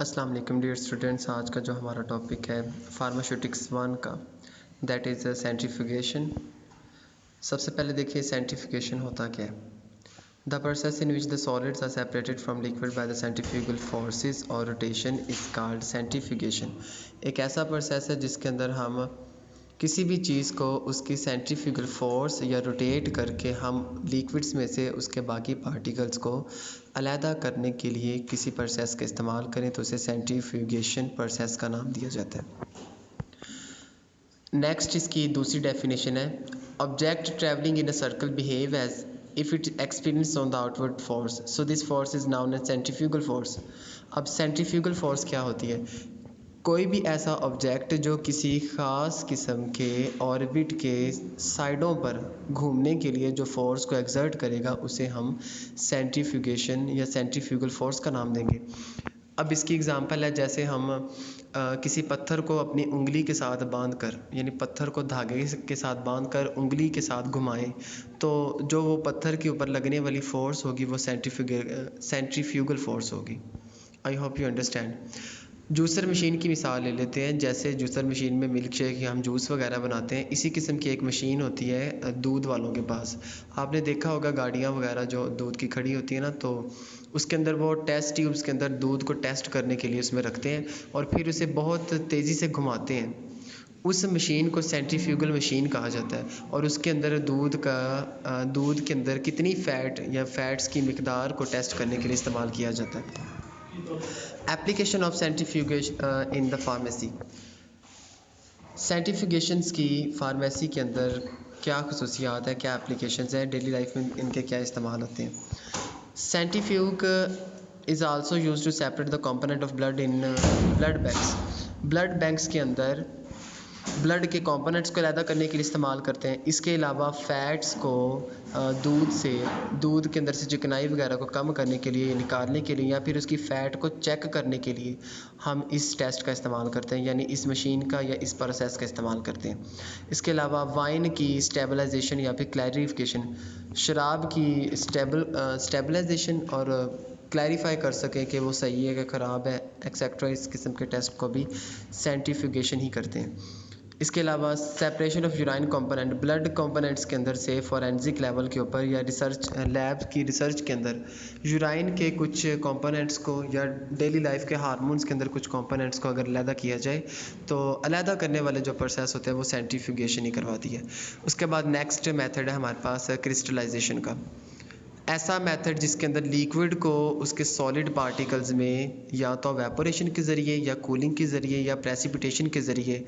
अस्सलाम वालेकुम dear students. आज का जो हमारा टॉपिक है फार्मास्यूटिक्स 1 का, दैट इज़ सेंट्रीफ्यूगेशन। सबसे पहले देखिए सेंट्रीफ्यूगेशन होता क्या है। The process in which the solids are separated from liquid by the centrifugal forces और रोटेशन इज़ कॉल्ड सेंट्रीफ्यूगेशन। एक ऐसा प्रोसेस है जिसके अंदर हम किसी भी चीज़ को उसकी सेंट्रीफ्यूगल फोर्स या रोटेट करके हम लिक्विड्स में से उसके बाकी पार्टिकल्स को अलहदा करने के लिए किसी प्रोसेस का इस्तेमाल करें तो उसे सेंट्रीफ्यूगेशन प्रोसेस का नाम दिया जाता है। नेक्स्ट इसकी दूसरी डेफिनेशन है, object travelling in a circle behave as if it experience on the outward force, so this force is known as centrifugal force. अब सेंट्रीफ्यूगल फोर्स क्या होती है? कोई भी ऐसा ऑब्जेक्ट जो किसी ख़ास किस्म के ऑर्बिट के साइडों पर घूमने के लिए जो फोर्स को एक्सर्ट करेगा उसे हम सेंट्रीफ्यूगेशन या सेंट्रीफ्यूगल फोर्स का नाम देंगे। अब इसकी एग्ज़ाम्पल है, जैसे हम किसी पत्थर को अपनी उंगली के साथ बांध कर, यानी पत्थर को धागे के साथ बांध कर उंगली के साथ घुमाएं तो जो वो पत्थर के ऊपर लगने वाली फ़ोर्स होगी वो सेंट्रीफ्यूगल फोर्स होगी। I hope you understand. Juicer machine की मिसाल ले लेते हैं। जैसे जूसर मशीन में मिल्क शेक या हम जूस वगैरह बनाते हैं, इसी किस्म की एक मशीन होती है दूध वालों के पास। आपने देखा होगा गाड़ियाँ वगैरह जो दूध की खड़ी होती है ना, तो उसके अंदर वो टेस्ट ट्यूब्स के अंदर दूध को टेस्ट करने के लिए उसमें रखते हैं और फिर उसे बहुत तेज़ी से घुमाते हैं। उस मशीन को सेंट्रीफ्यूगल मशीन कहा जाता है और उसके अंदर दूध के अंदर कितनी फ़ैट या फ़ैट्स की मिकदार को टेस्ट करने के लिए इस्तेमाल किया जाता है। Application of centrifugation in the pharmacy. Centrifugations की फार्मेसी के अंदर क्या खसूसियात है, क्या एप्लीकेशंस हैं, डेली लाइफ में इनके क्या इस्तेमाल होते हैं। Centrifuge is also used to separate the component of blood in blood banks. Blood banks के अंदर ब्लड के कंपोनेंट्स को अलहदा करने के लिए इस्तेमाल करते हैं। इसके अलावा फ़ैट्स को दूध के अंदर से चिकनाई वगैरह को कम करने के लिए, निकालने के लिए या फिर उसकी फ़ैट को चेक करने के लिए हम इस टेस्ट का इस्तेमाल करते हैं, यानी इस मशीन का या इस प्रोसेस का इस्तेमाल करते हैं। इसके अलावा वाइन की स्टेबलाइजेशन या फिर क्लैरिफिकेशन, शराब की स्टेबलाइजेशन और क्लैरिफाई कर सकें कि वो सही है कि ख़राब है एक्सेट्रा, इस किस्म के टेस्ट को भी सेंट्रीफ्यूगेशन ही करते हैं। इसके अलावा separation of urine component, blood components के अंदर से फॉरेंसिक लेवल के ऊपर या लैब की रिसर्च के अंदर यूराइन के कुछ कंपोनेंट्स को या डेली लाइफ के हार्मोन्स के अंदर कुछ कंपोनेंट्स को अगर अलहदा किया जाए तो अलहदा करने वाले जो प्रोसेस होते हैं वो सेंट्रीफ्यूगेशन ही करवाती है। उसके बाद नेक्स्ट मेथड है हमारे पास क्रिस्टलाइजेशन का। ऐसा मेथड जिसके अंदर लिक्विड को उसके सॉलिड पार्टिकल्स में या तो वेपोरेशन के ज़रिए या कूलिंग के ज़रिए या प्रेसिपिटेशन के ज़रिए